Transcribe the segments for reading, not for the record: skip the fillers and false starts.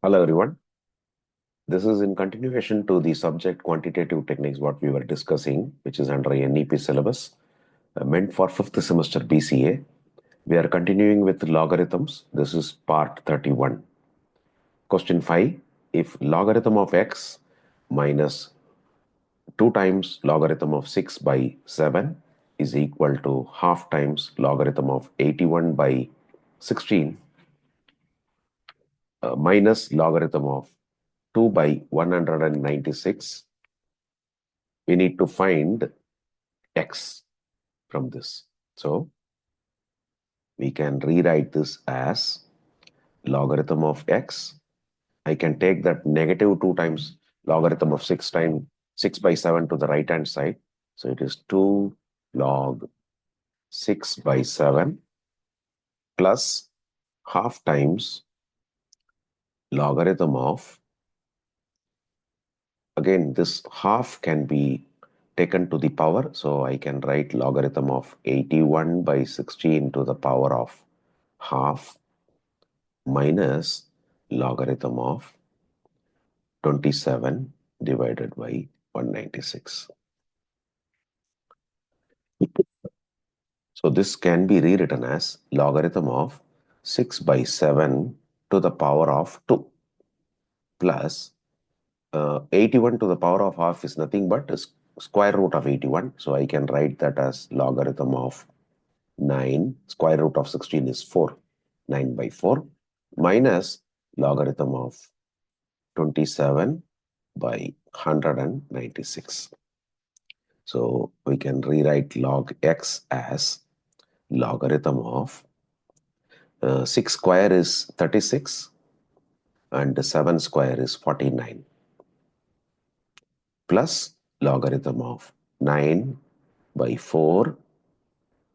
Hello everyone. This is in continuation to the subject quantitative techniques what we were discussing, which is under a NEP syllabus meant for 5th semester BCA. We are continuing with logarithms. This is part 31. Question 5. If logarithm of x minus 2 times logarithm of 6 by 7 is equal to half times logarithm of 81 by 16 minus logarithm of 2 by 196, we need to find x from this. So we can rewrite this as logarithm of x. I can take that negative 2 times logarithm of 6 times 6 by 7 to the right hand side. So it is 2 log 6 by 7 plus half times logarithm of, again this half can be taken to the power, so I can write logarithm of 81 by 16 to the power of half minus logarithm of 27 divided by 196. So this can be rewritten as logarithm of 6 by 7 to the power of 2 plus 81 to the power of half is nothing but square root of 81. So I can write that as logarithm of 9, square root of 16 is 4, 9 by 4, minus logarithm of 27 by 196. So we can rewrite log x as logarithm of 6 square is 36 and 7 square is 49 plus logarithm of 9 by 4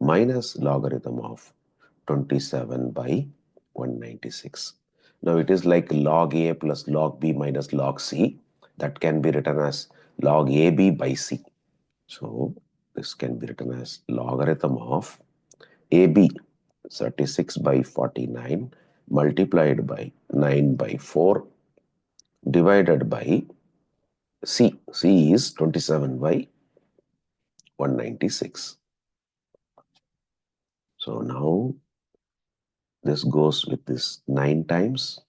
minus logarithm of 27 by 196. Now it is like log A plus log B minus log C. That can be written as log AB by C. So this can be written as logarithm of AB 36 by 49 multiplied by 9 by 4 divided by C. C is 27 by 196. So now this goes with this 9 times.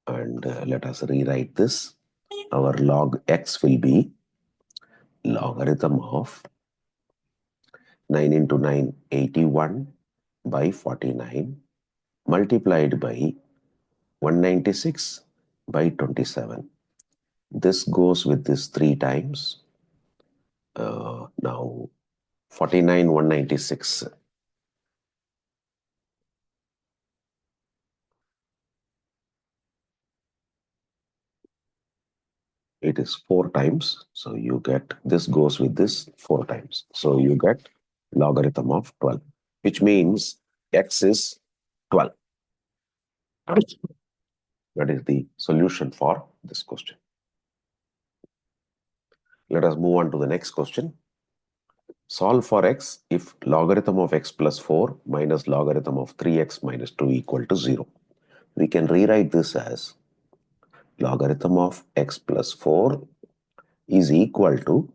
And let us rewrite this. Our log x will be logarithm of 9 into 9, 81 by 49 multiplied by 196 by 27. This goes with this 3 times. Now 49, 196. It is 4 times. So you get, this goes with this 4 times. So you get logarithm of 12, which means x is 12. That is the solution for this question. Let us move on to the next question. Solve for x if logarithm of x plus 4 minus logarithm of 3x minus 2 equal to 0. We can rewrite this as logarithm of x plus 4 is equal to,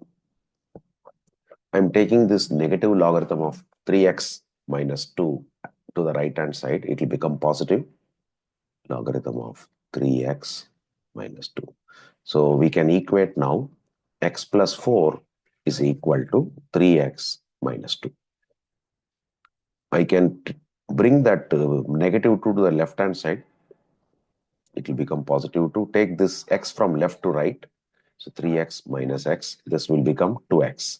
I'm taking this negative logarithm of 3x minus 2 to the right hand side. It will become positive logarithm of 3x minus 2. So we can equate now x plus 4 is equal to 3x minus 2. I can bring that negative 2 to the left hand side. It will become positive 2. Take this x from left to right. So 3x minus x, this will become 2x.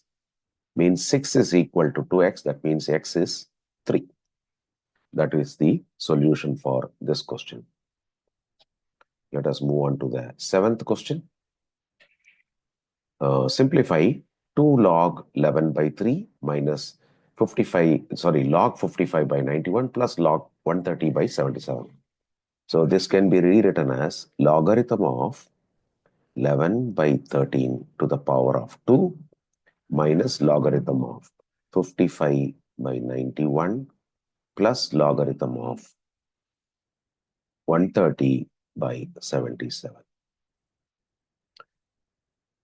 Means 6 is equal to 2x. That means x is 3. That is the solution for this question. Let us move on to the 7th question. Simplify 2 log 11 by 3 minus 55, log 55 by 91 plus log 130 by 77. So this can be rewritten as logarithm of 11 by 13 to the power of 2 minus logarithm of 55 by 91 plus logarithm of 130 by 77,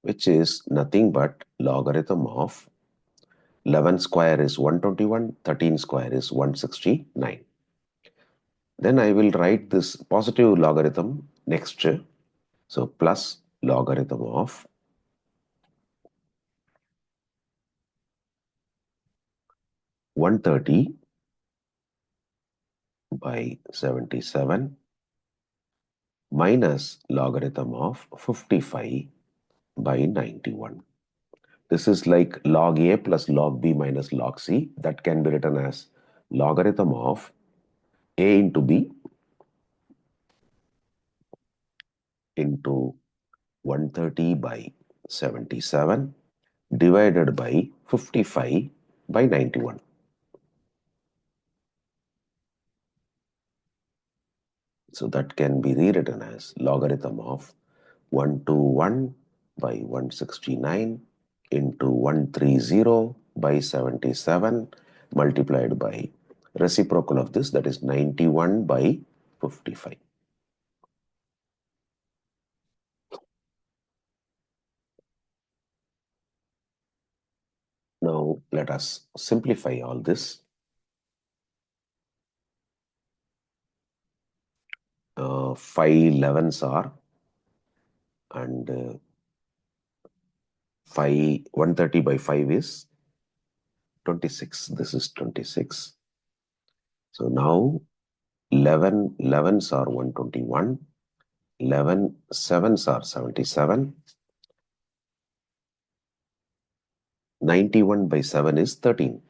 which is nothing but logarithm of 11 square is 121, 13 square is 169. Then I will write this positive logarithm next. So plus logarithm of 130 by 77 minus logarithm of 55 by 91. This is like log A plus log B minus log C. That can be written as logarithm of A into B into 130 by 77 divided by 55 by 91. So that can be rewritten as logarithm of 121 by 169 into 130 by 77 multiplied by reciprocal of this, that is 91 by 55. Now let us simplify all this. 5 11s are, and 130 by 5 is 26. This is 26. So now 11 11s are 121. 11 7s are 77. 91 by 7 is 13.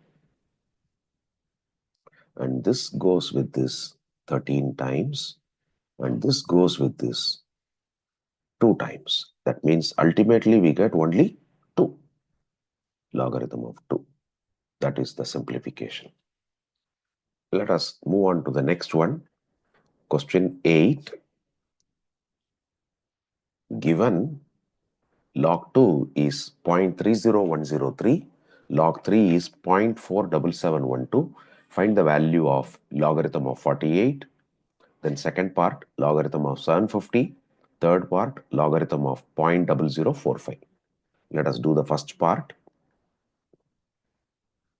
And this goes with this 13 times. And this goes with this 2 times. That means ultimately we get only 2. Logarithm of 2. That is the simplification. Let us move on to the next one. Question 8. Given log 2 is 0.30103, log 3 is 0.47712. Find the value of logarithm of 48. Then second part, logarithm of 750. Third part, logarithm of 0.0045. Let us do the first part.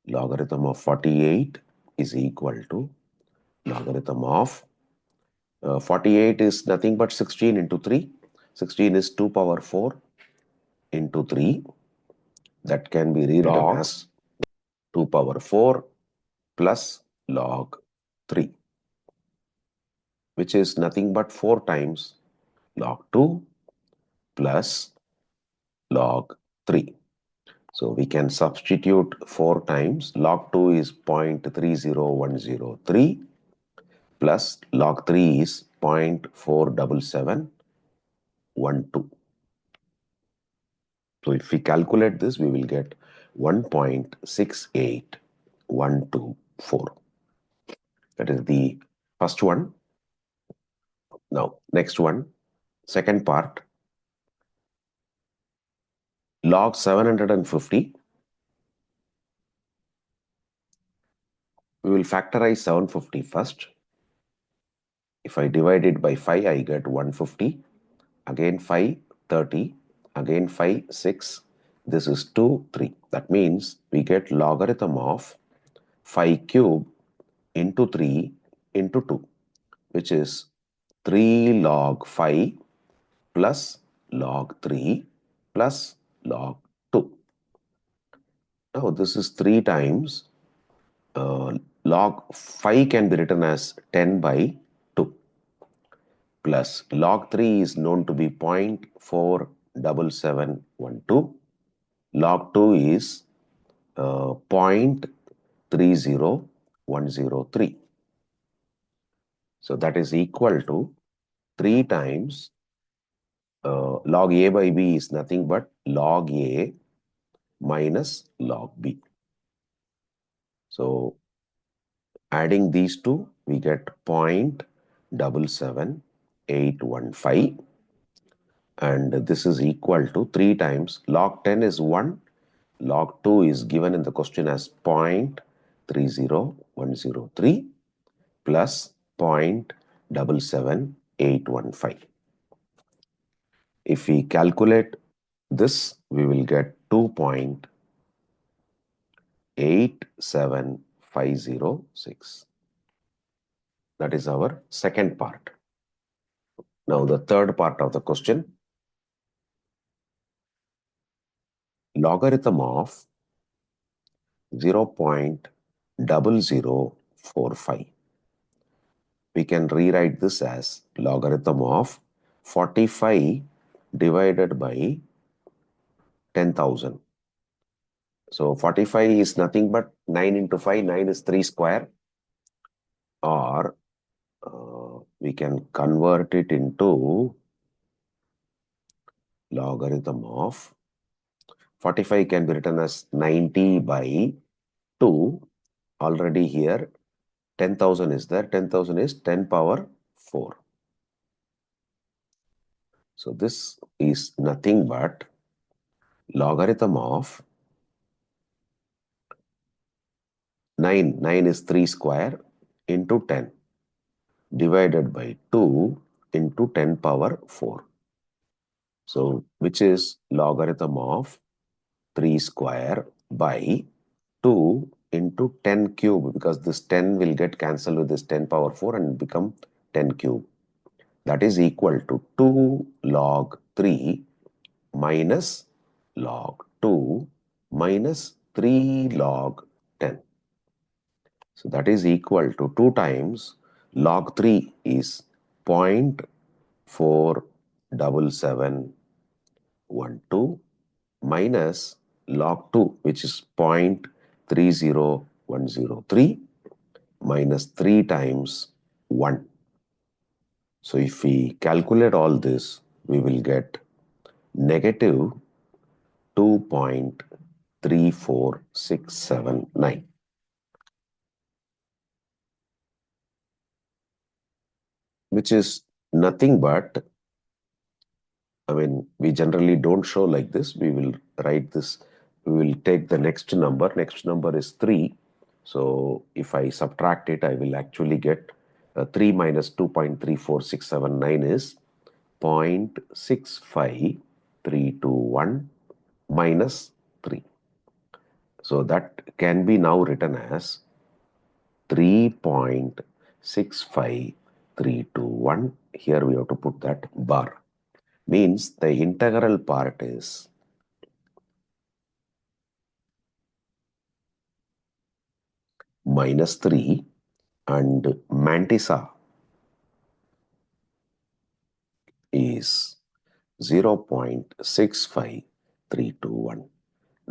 Logarithm of 48 is equal to logarithm of 48 is nothing but 16 into 3. 16 is 2 power 4 into 3. That can be rewritten as 2 power 4 plus log 3, which is nothing but 4 times log 2 plus log 3. So we can substitute 4 times. Log 2 is 0.30103 plus log 3 is 0.47712. So if we calculate this, we will get 1.68124. That is the first one. Now, next one, second part. Log 750. We will factorize 750 first. If I divide it by 5, I get 150. Again 5, 30. Again 5, 6. This is 2, 3. That means we get logarithm of 5 cube into 3 into 2, which is 3 log 5 plus log 3 plus log 2. Now this is 3 times log 5 can be written as 10 by 2 plus log 3 is known to be 0.47712. Log 2 is 0.30103. So that is equal to 3 times log A by B is nothing but log A minus log B. So adding these two, we get 0.77815. And this is equal to 3 times log 10 is 1. Log 2 is given in the question as 0.30103 plus 77815. If we calculate this, we will get 2.87506. That is our second part. Now the third part of the question. Logarithm of 0.0045. We can rewrite this as logarithm of 45 divided by 10,000. So 45 is nothing but 9 into 5, 9 is 3 square, or we can convert it into logarithm of 45 can be written as 90 by 2. Already here 10,000 is there. 10,000 is 10 power 4. So this is nothing but logarithm of 9. 9 is 3 square into 10 divided by 2 into 10 power 4. So which is logarithm of 3 square by 2 into 10 cube, because this 10 will get cancelled with this 10 power 4 and become 10 cube. That is equal to 2 log 3 minus log 2 minus 3 log 10. So that is equal to 2 times log 3 is 0.4712 minus log 2, which is 0.30103 minus 3 times 1. So if we calculate all this, we will get negative 2.34679, which is nothing but, we generally don't show like this. We will write this. We will take the next number. Next number is 3. So if I subtract it, I will actually get 3 minus 2.34679 is 0.65321 minus 3. So that can be now written as 3.65321. Here we have to put that bar. Means the integral part is minus 3 and mantissa is 0.65321.